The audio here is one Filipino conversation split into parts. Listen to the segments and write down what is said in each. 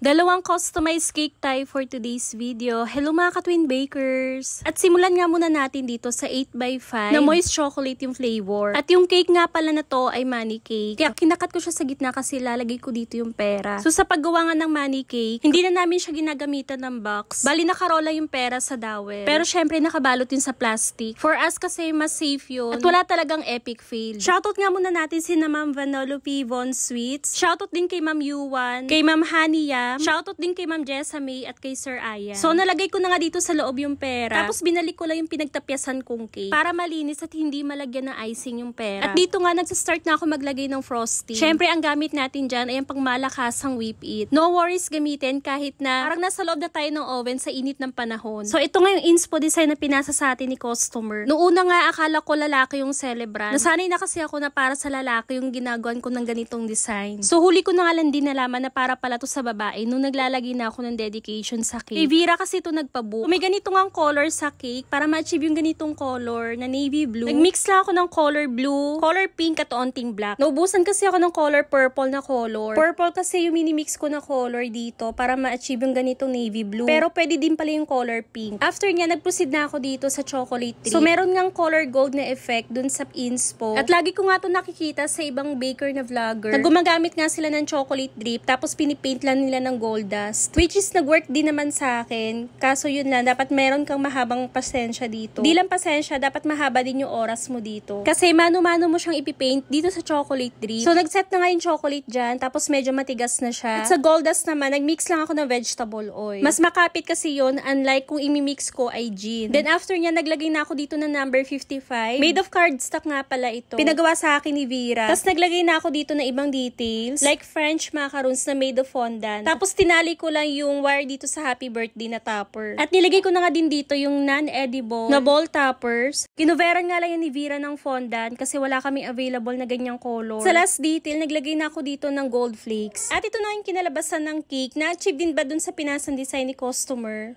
Dalawang customized cake tayo for today's video. Hello mga ka-twin bakers! At simulan nga muna natin dito sa 8x5 na moist chocolate yung flavor. At yung cake nga pala na to ay money cake. Kaya kinakat ko siya sa gitna kasi lalagay ko dito yung pera. So sa paggawa nga ng money cake, hindi na namin siya ginagamitan ng box. Bali nakarola yung pera sa dowel. Pero syempre nakabalot yun sa plastic. For us kasi mas safe yun. At wala talagang epic fail. Shoutout nga muna natin si na Ma'am Vanellope Von Sweets. Shoutout din kay Ma'am Yuan, kay Ma'am Hania. Shoutout din kay Ma'am Jessa May at kay Sir Ayan. So nalagay ko na nga dito sa loob yung pera. Tapos binalik ko lang yung pinagtapyasan kong cake para malinis at hindi malagyan ng icing yung pera. At dito nga nagsastart na ako maglagay ng frosting. Syempre ang gamit natin dyan ay ang pangmalakasang whip it. No worries gamitin kahit na parang nasa loob na tayo ng oven sa init ng panahon. So ito nga yung inspo design na pinasa sa atin ni customer. Noong una nga akala ko lalaki yung celebrant. Nasanay na kasi ako na para sa lalaki yung ginagawan ko ng ganitong design. So huli ko na nga lang din nalaman na para pala to sa babae nung naglalagay na ako ng dedication sa cake. Kay Vera kasi ito nagpabook. May ganito nga color sa cake para ma-achieve yung ganitong color na navy blue. Nagmix lang ako ng color blue, color pink at onting black. Naubusan kasi ako ng color purple na color. Purple kasi yung minimix ko na color dito para ma-achieve yung ganitong navy blue. Pero pwede din pala yung color pink. After nga, nag-proceed na ako dito sa chocolate drip. So meron ngang color gold na effect dun sa inspo. At lagi ko nga ito nakikita sa ibang baker na vlogger na gumagamit nga sila ng chocolate drip tapos pinipaint lang nila ng gold dust. Which is nag-work din naman sa akin. Kaso yun lang, dapat meron kang mahabang pasensya dito. Di lang pasensya, dapat mahaba din yung oras mo dito. Kasi mano-mano mo siyang ipipaint dito sa chocolate drip. So nag-set na nga yung chocolate dyan, tapos medyo matigas na siya. At sa gold dust naman, nag-mix lang ako ng vegetable oil. Mas makapit kasi yun, unlike kung imimix ko ay gin. Then after niya, naglagay na ako dito ng number 55. Made of cardstock nga pala ito. Pinagawa sa akin ni Vera. Tapos naglagay na ako dito ng ibang details, like French macarons na made of fondant. Tapos tinali ko lang yung wire dito sa happy birthday na topper. At nilagay ko na nga din dito yung non-edible na ball toppers. Kinuveran nga lang yan ni Vera ng fondant kasi wala kami available na ganyang color. Sa last detail, naglagay na ako dito ng gold flakes. At ito na yung kinalabasan ng cake. Na-achieve din ba dun sa pinasang design ni customer?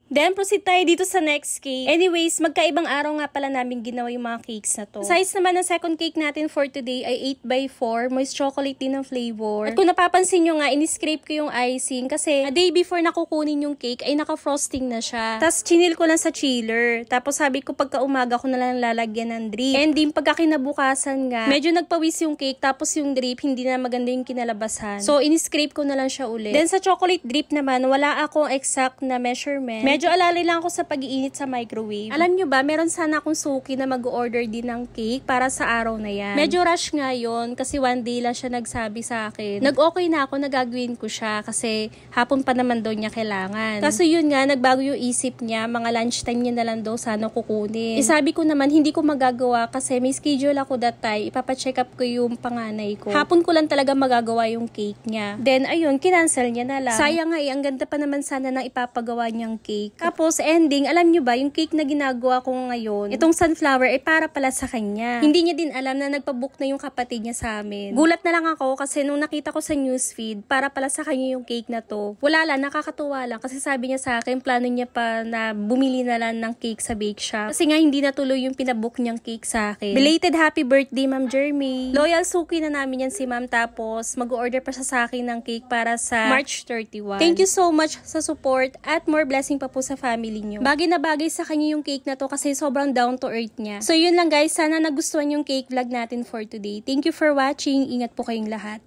Then, proceed tayo dito sa next cake. Anyways, magkaibang araw nga pala namin ginawa yung mga cakes na to. Size naman ng second cake natin for today ay 8x4. Moist chocolate din ng flavor. At kung napapansin nyo nga, in-scrape ko yung icing kasi a day before nakukunin yung cake ay naka-frosting na siya. Tapos, chinil ko lang sa chiller. Tapos, sabi ko pagka umaga ko na lang lalagyan ng drip. And din, pagka kinabukasan nga, medyo nagpawis yung cake tapos yung drip, hindi na maganda yung kinalabasan. So, in-scrape ko na lang siya ulit. Then, sa chocolate drip naman, wala akong exact na measurement. Medyo alali lang ako sa pag-iinit sa microwave. Alam nyo ba, meron sana akong suki na mag-order din ng cake para sa araw na yan. Medyo rush nga yun kasi one day lang siya nagsabi sa akin. Nag-okay na ako, nagagawin ko siya kasi hapon pa naman daw niya kailangan. Kaso yun nga, nagbago yung isip niya, mga lunchtime niya na lang daw sana kukunin. Sabi ko naman, hindi ko magagawa kasi may schedule ako that time. Ipapacheck up ko yung panganay ko. Hapon ko lang talaga magagawa yung cake niya. Then, ayun, kinancel niya na lang. Sayang nga ang ganda pa naman sana ng ipapagawa niyang cake. Tapos, ending, alam nyo ba, yung cake na ginagawa ko ngayon, itong sunflower ay para pala sa kanya. Hindi niya din alam na nagpabook na yung kapatid niya sa amin. Gulat na lang ako kasi nung nakita ko sa newsfeed, para pala sa kanya yung cake na to. Wala lang, nakakatuwa lang kasi sabi niya sa akin, plano niya pa na bumili na lang ng cake sa bake shop. Kasi nga hindi natuloy yung pinabook niyang cake sa akin. Belated happy birthday, Ma'am Jeremy. Loyal suki na namin yan si Ma'am, tapos mag-order pa siya sa akin ng cake para sa March 31. Thank you so much sa support at more blessing pa po sa family nyo. Bagay na bagay sa kanya yung cake na to kasi sobrang down to earth niya. So yun lang guys, sana nagustuhan yung cake vlog natin for today. Thank you for watching. Ingat po kayong lahat.